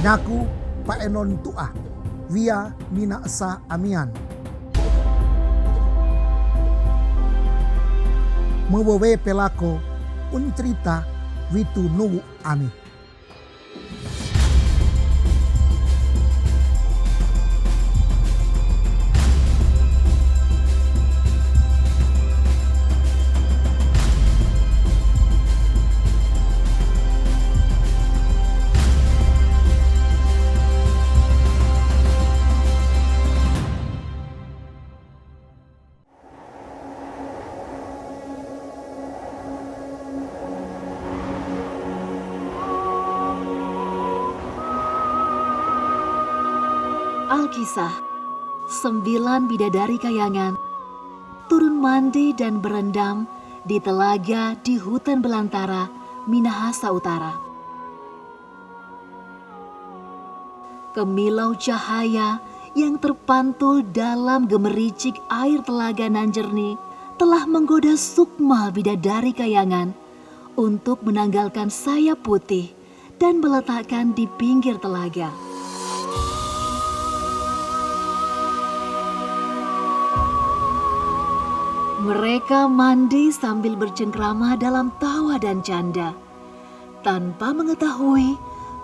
Naku paenon tuah via mina sa amian. Mewewe pelako uncerita witu nuwu ami. Alkisah 9 bidadari kayangan turun mandi dan berendam di telaga di hutan belantara Minahasa Utara. Kemilau cahaya yang terpantul dalam gemericik air telaga nan jernih telah menggoda Sukma bidadari kayangan untuk menanggalkan sayap putih dan meletakkan di pinggir telaga. Mereka mandi sambil bercengkrama dalam tawa dan canda, tanpa mengetahui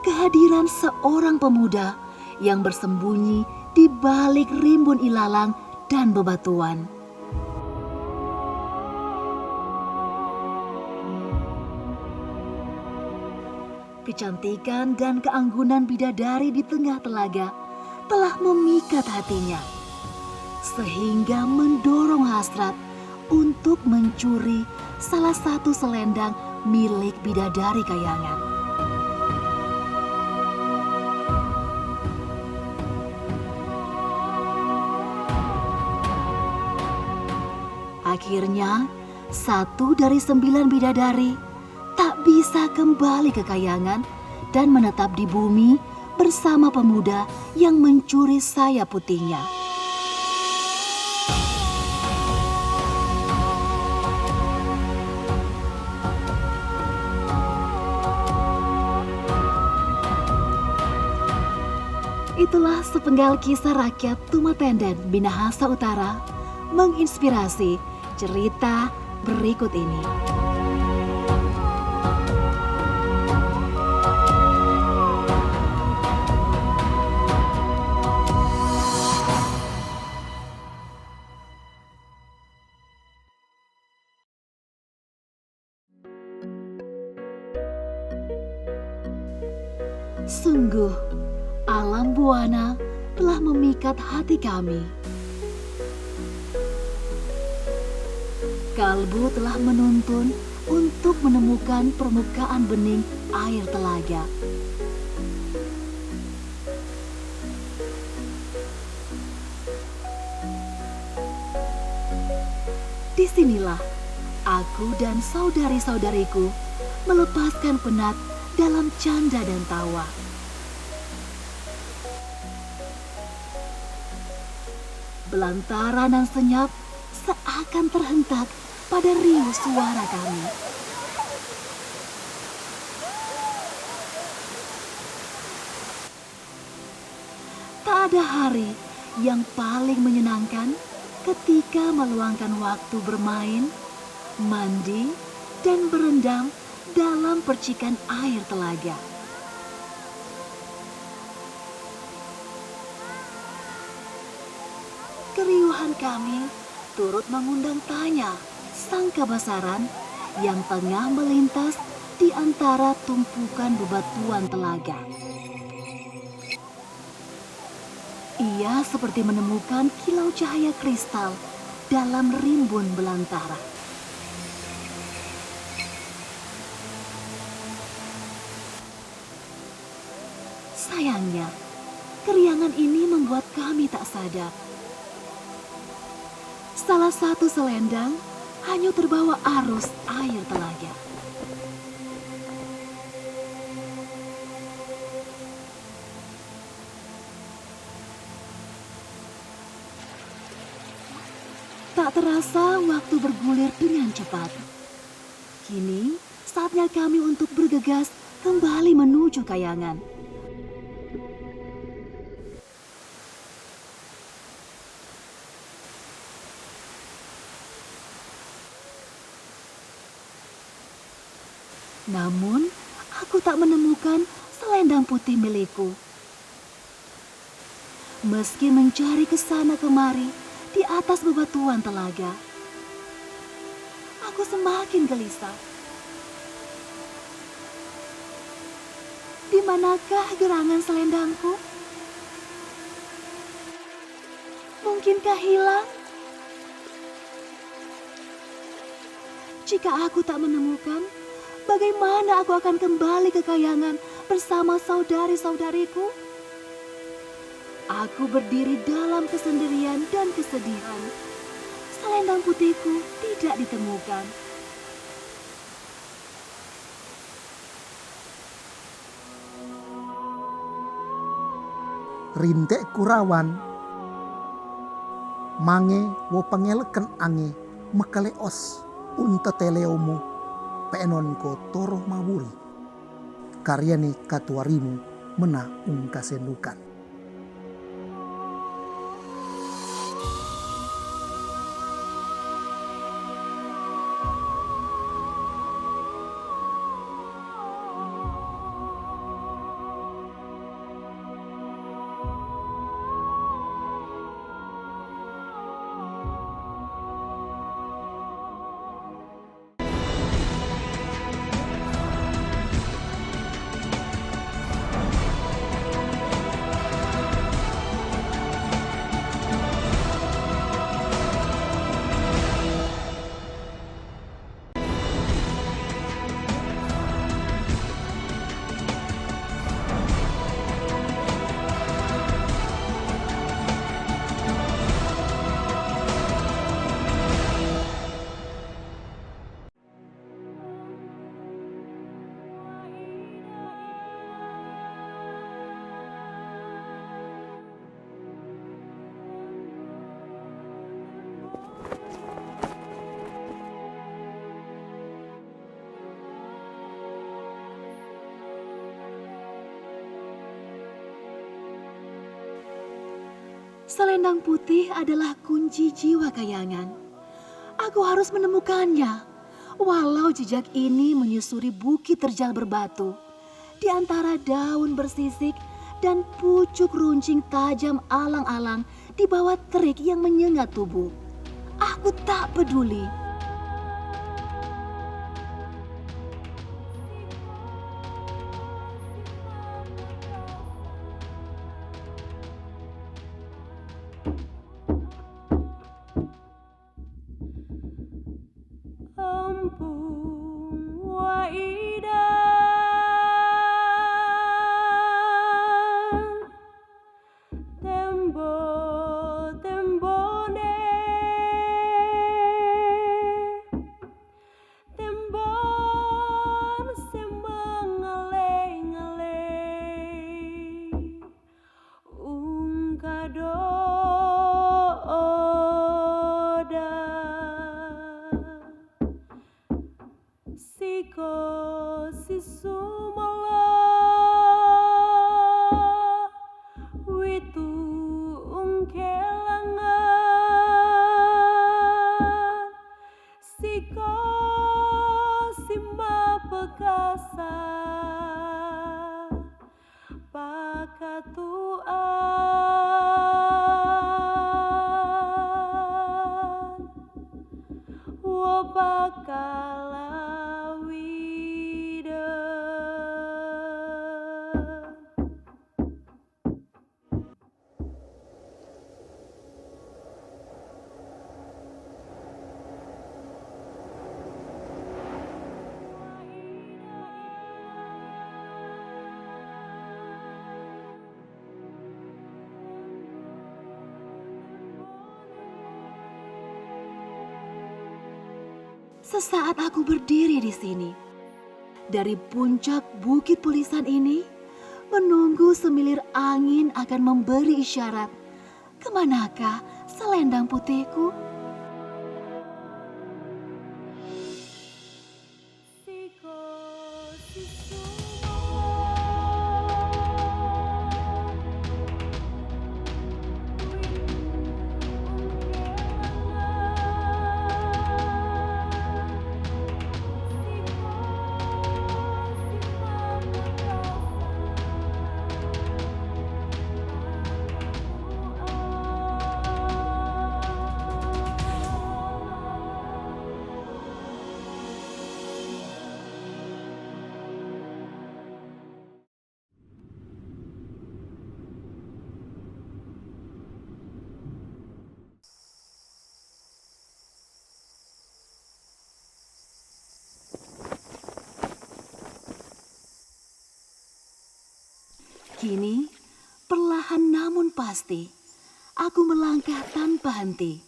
kehadiran seorang pemuda yang bersembunyi di balik rimbun ilalang dan bebatuan. Kecantikan dan keanggunan bidadari di tengah telaga telah memikat hatinya, sehingga mendorong hasrat untuk mencuri salah satu selendang milik bidadari kayangan. Akhirnya, 1 dari 9 bidadari tak bisa kembali ke kayangan dan menetap di bumi bersama pemuda yang mencuri sayap putihnya. Itulah sepenggal kisah rakyat Tumatenden Minahasa Utara menginspirasi cerita berikut ini. Sungguh, alam buana telah memikat hati kami. Kalbu telah menuntun untuk menemukan permukaan bening air telaga. Disinilah aku dan saudari-saudariku melepaskan penat dalam canda dan tawa. Belantara dan senyap seakan terhentak pada riuh suara kami. Tak ada hari yang paling menyenangkan ketika meluangkan waktu bermain, mandi, dan berendam dalam percikan air telaga. Keriuhan kami turut mengundang tanya sang kabasaran yang tengah melintas di antara tumpukan bebatuan telaga. Ia seperti menemukan kilau cahaya kristal dalam rimbun belantara. Sayangnya, keriangan ini membuat kami tak sadar. Salah satu selendang hanyut terbawa arus air telaga. Tak terasa waktu bergulir dengan cepat. Kini saatnya kami untuk bergegas kembali menuju kayangan. Namun, aku tak menemukan selendang putih milikku. Meski mencari ke sana kemari di atas bebatuan telaga, aku semakin gelisah. Di manakah gerangan selendangku? Mungkinkah hilang? Jika aku tak menemukan, bagaimana aku akan kembali ke kayangan bersama saudari-saudariku? Aku berdiri dalam kesendirian dan kesedihan. Selendang putihku tidak ditemukan. Rintek kurawan mange wo pangeleken ange mekaleos unta teleomu penon ko toro mawuri karyani katuarimu mena ungkasendukan. Selendang putih adalah kunci jiwa kayangan. Aku harus menemukannya. Walau jejak ini menyusuri bukit terjal berbatu, di antara daun bersisik dan pucuk runcing tajam alang-alang di bawah terik yang menyengat tubuh. Aku tak peduli. Sesaat aku berdiri di sini, dari puncak bukit pulisan ini, menunggu semilir angin akan memberi isyarat kemanakah selendang putihku. Kini, perlahan namun pasti, aku melangkah tanpa henti.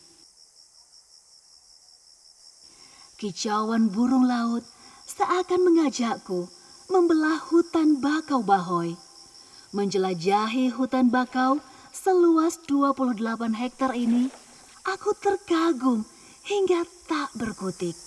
Kicauan burung laut seakan mengajakku membelah hutan bakau Bahoy. Menjelajahi hutan bakau seluas 28 hektar ini, aku terkagum hingga tak berkutik.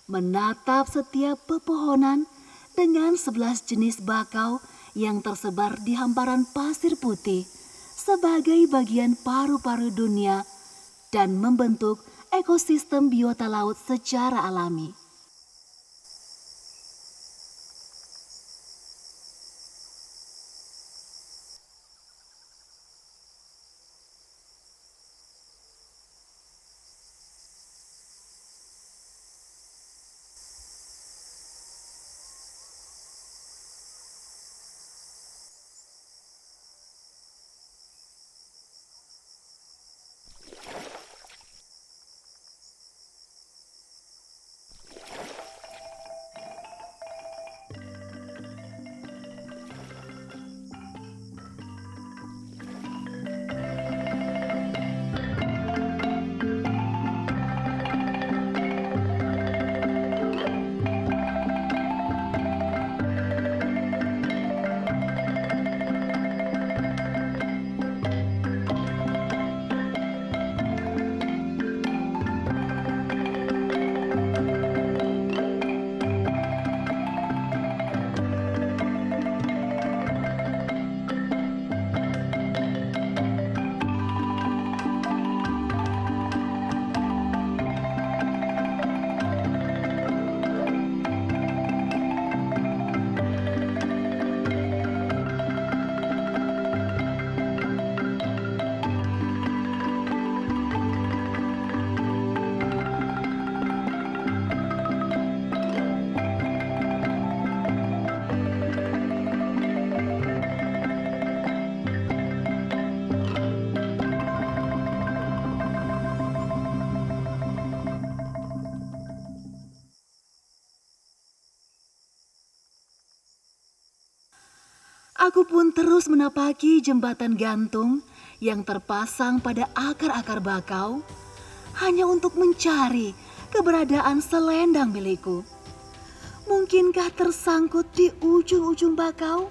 Menatap setiap pepohonan dengan 11 jenis bakau yang tersebar di hamparan pasir putih sebagai bagian paru-paru dunia dan membentuk ekosistem biota laut secara alami. Aku pun terus menapaki jembatan gantung yang terpasang pada akar-akar bakau hanya untuk mencari keberadaan selendang milikku. Mungkinkah tersangkut di ujung-ujung bakau?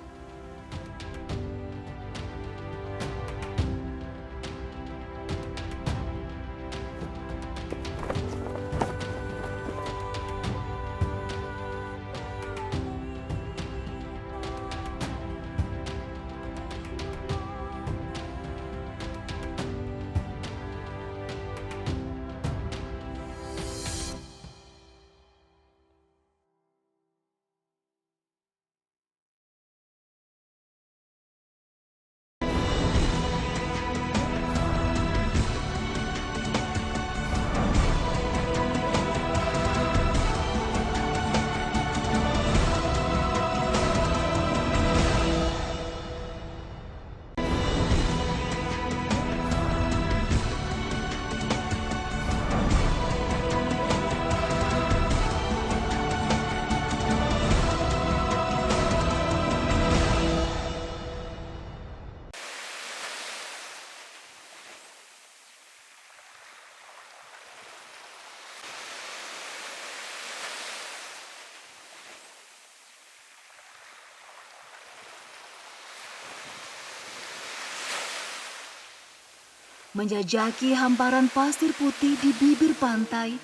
Menjajaki hamparan pasir putih di bibir pantai,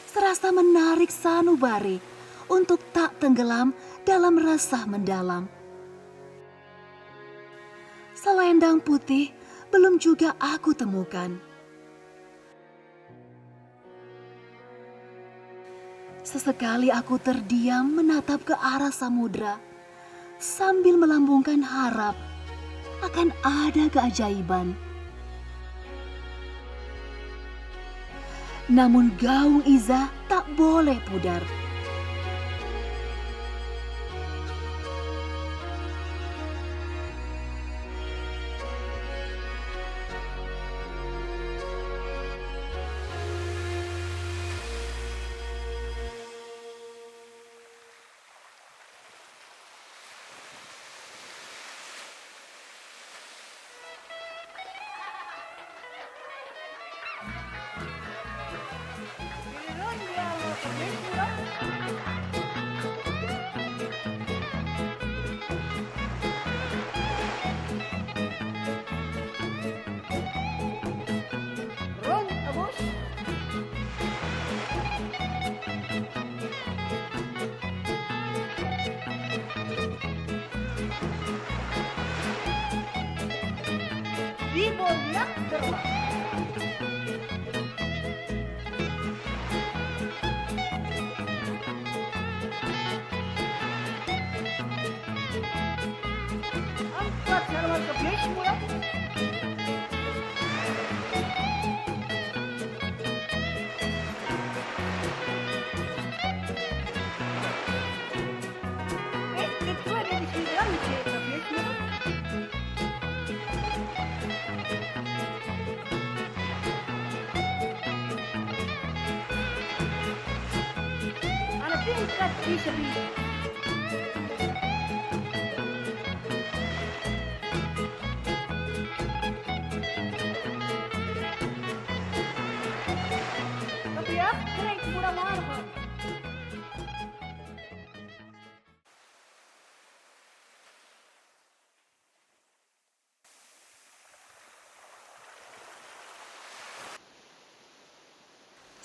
serasa menarik sanubari untuk tak tenggelam dalam resah mendalam. Selendang putih belum juga aku temukan. Sesekali aku terdiam menatap ke arah samudra sambil melambungkan harap akan ada keajaiban. Namun gaung Iza tak boleh pudar.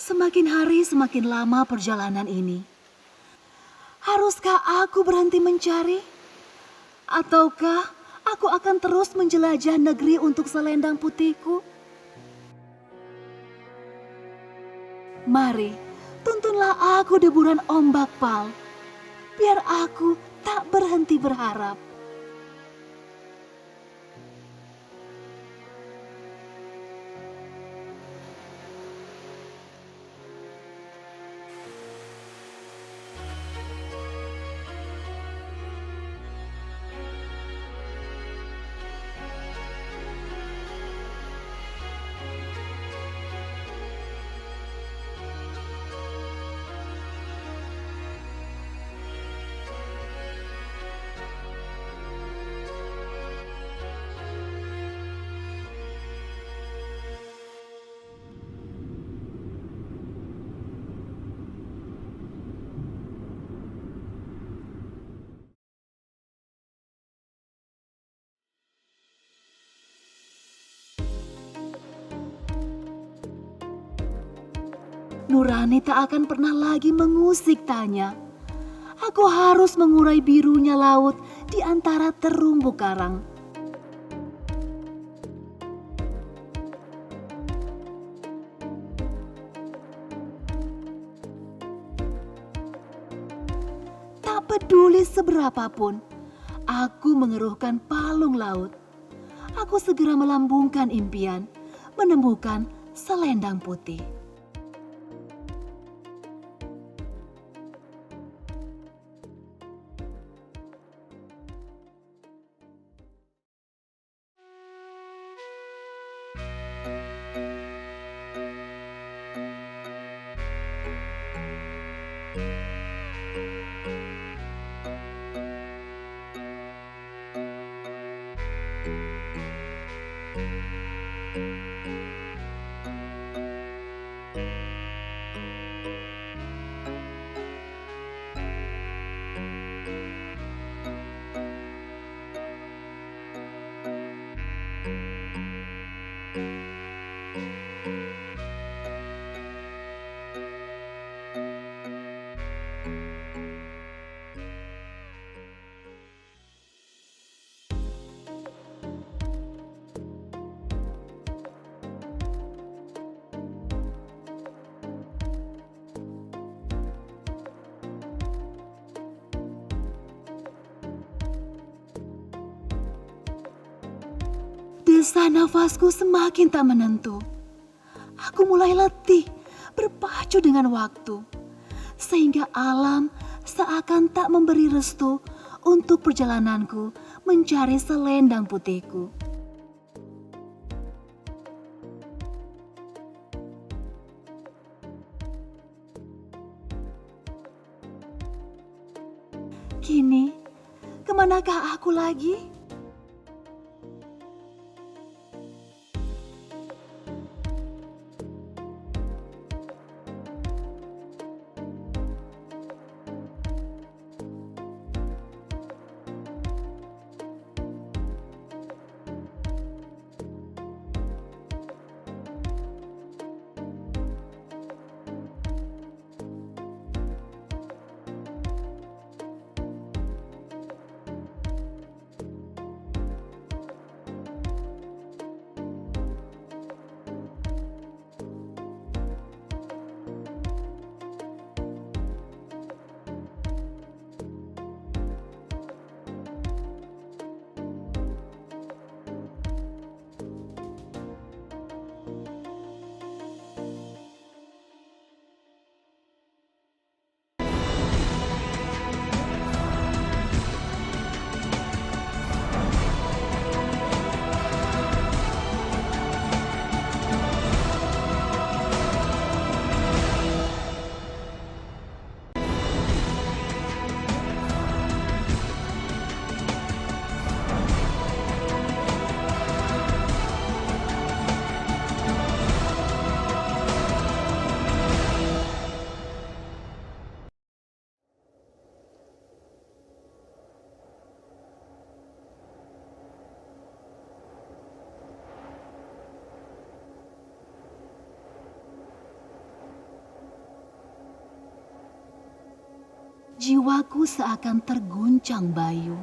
Semakin hari semakin lama perjalanan ini. Haruskah aku berhenti mencari? Ataukah aku akan terus menjelajah negeri untuk selendang putihku? Mari, tuntunlah aku deburan ombak Pal, biar aku tak berhenti berharap. Nurani tak akan pernah lagi mengusik tanya. Aku harus mengurai birunya laut di antara terumbu karang. Tak peduli seberapapun, aku mengeruhkan palung laut. Aku segera melambungkan impian, menemukan selendang putih. Desa nafasku semakin tak menentu. Aku mulai letih berpacu dengan waktu, sehingga alam seakan tak memberi restu untuk perjalananku mencari selendang putihku. Kini, kemanakah aku lagi? jiwaku seakan terguncang Bayu.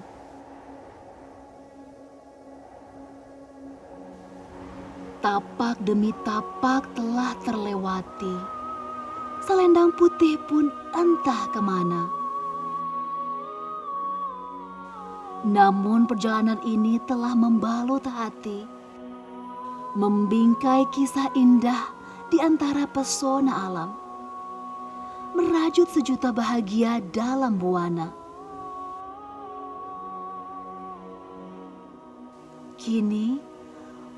Tapak demi tapak telah terlewati. Selendang putih pun entah kemana. Namun perjalanan ini telah membalut hati, membingkai kisah indah di antara pesona alam, merajut sejuta bahagia dalam buana. Kini,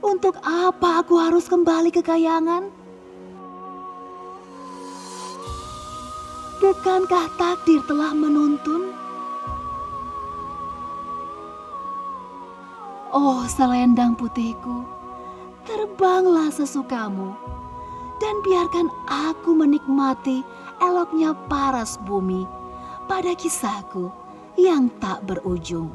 untuk apa aku harus kembali ke kayangan? Bukankah takdir telah menuntun? Oh selendang putihku, terbanglah sesukamu dan biarkan aku menikmati eloknya paras bumi pada kisahku yang tak berujung.